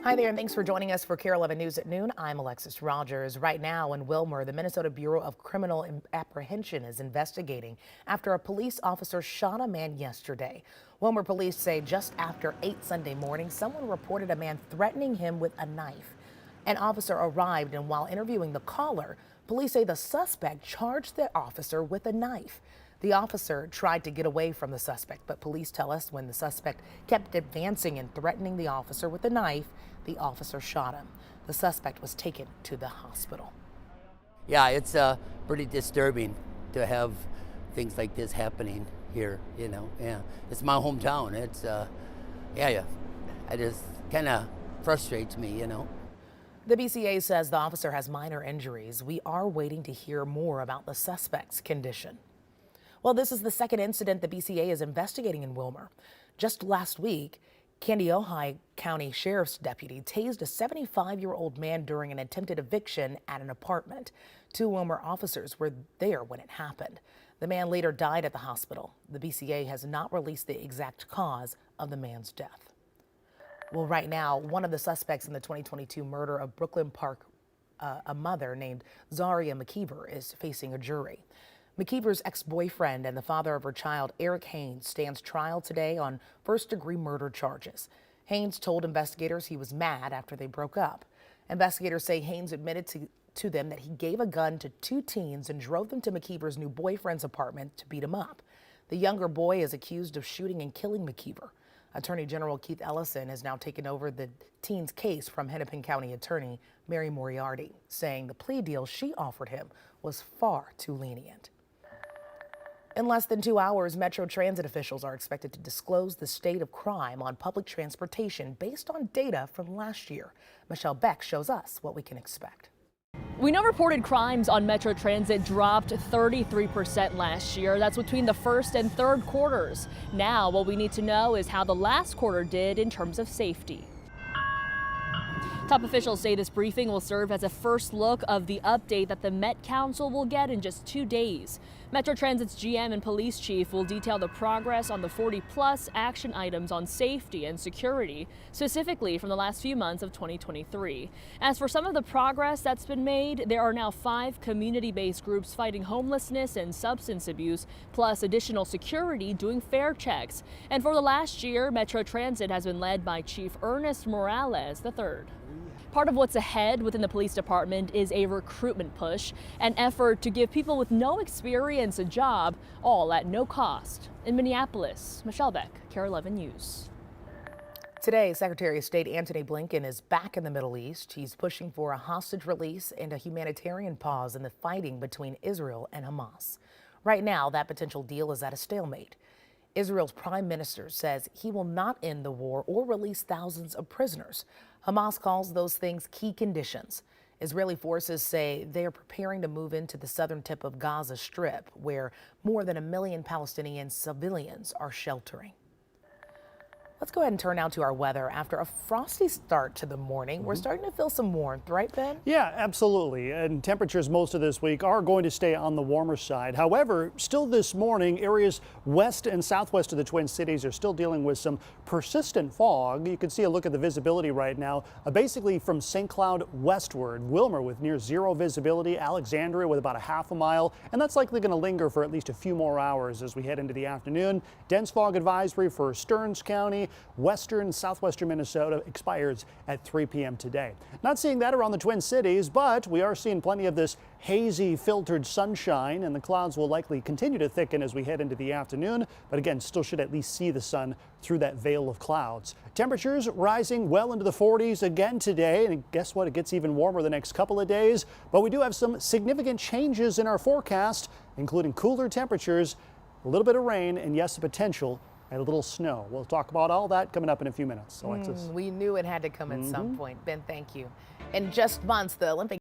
Hi there, and thanks for joining us for KARE 11 News at noon. I'm Alexis Rogers. Right now in Wilmer, the Minnesota Bureau of Criminal Apprehension is investigating after a police officer shot a man yesterday. Wilmer police say just after 8 Sunday morning, someone reported a man threatening him with a knife. An officer arrived, and while interviewing the caller, police say the suspect charged the officer with a knife. The officer tried to get away from the suspect, but police tell us when the suspect kept advancing and threatening the officer with a knife, the officer shot him. The suspect was taken to the hospital. Yeah, it's pretty disturbing to have things like this happening here, Yeah, it's my hometown. It's, it just kind of frustrates me, The BCA says the officer has minor injuries. We are waiting to hear more about the suspect's condition. Well, this is the second incident the BCA is investigating in Wilmer. Just last week, Kandiyohi County Sheriff's deputy tased a 75-year-old man during an attempted eviction at an apartment. 2 Wilmer officers were there when it happened. The man later died at the hospital. The BCA has not released the exact cause of the man's death. Well, right now, one of the suspects in the 2022 murder of Brooklyn Park, a mother named Zaria McKeever, is facing a jury. McKeever's ex-boyfriend and the father of her child, Eric Haynes, stands trial today on first-degree murder charges. Haynes told investigators he was mad after they broke up. Investigators say Haynes admitted to them that he gave a gun to 2 teens and drove them to McKeever's new boyfriend's apartment to beat him up. The younger boy is accused of shooting and killing McKeever. Attorney General Keith Ellison has now taken over the teen's case from Hennepin County Attorney Mary Moriarty, saying the plea deal she offered him was far too lenient. In less than 2 hours, Metro Transit officials are expected to disclose the state of crime on public transportation based on data from last year. Michelle Beck shows us what we can expect. We know reported crimes on Metro Transit dropped 33% last year. That's between the first and third quarters. Now, what we need to know is how the last quarter did in terms of safety. Top officials say this briefing will serve as a first look of the update that the Met Council will get in just 2 days. Metro Transit's GM and police chief will detail the progress on the 40-plus action items on safety and security, specifically from the last few months of 2023. As for some of the progress that's been made, there are now 5 community-based groups fighting homelessness and substance abuse, plus additional security doing fare checks. And for the last year, Metro Transit has been led by Chief Ernest Morales III. Part of what's ahead within the police department is a recruitment push, an effort to give people with no experience a job, all at no cost. In Minneapolis, Michelle Beck, KARE 11 News. Today, Secretary of State Antony Blinken is back in the Middle East. He's pushing for a hostage release and a humanitarian pause in the fighting between Israel and Hamas. Right now, that potential deal is at a stalemate. Israel's prime minister says he will not end the war or release thousands of prisoners. Hamas calls those things key conditions. Israeli forces say they are preparing to move into the southern tip of Gaza Strip, where more than 1 million Palestinian civilians are sheltering. Let's go ahead and turn now to our weather. After a frosty start to the morning, we're starting to feel some warmth, right, Ben? Yeah, absolutely. And temperatures most of this week are going to stay on the warmer side. However, still this morning, areas west and southwest of the Twin Cities are still dealing with some persistent fog. You can see a look at the visibility right now, basically from St. Cloud westward. Wilmer with near 0 visibility, Alexandria with about a half a mile, and that's likely going to linger for at least a few more hours as we head into the afternoon. Dense fog advisory for Stearns County. Western, southwestern Minnesota expires at 3 p.m. today. Not seeing that around the Twin Cities, but we are seeing plenty of this hazy filtered sunshine, and the clouds will likely continue to thicken as we head into the afternoon. But again, still should at least see the sun through that veil of clouds. Temperatures rising well into the 40s again today, and guess what? It gets even warmer the next couple of days. But we do have some significant changes in our forecast, including cooler temperatures, a little bit of rain, and yes, the potential and a little snow. We'll talk about all that coming up in a few minutes. Alexis. We knew it had to come at some point. Ben, thank you. In just months, the Olympic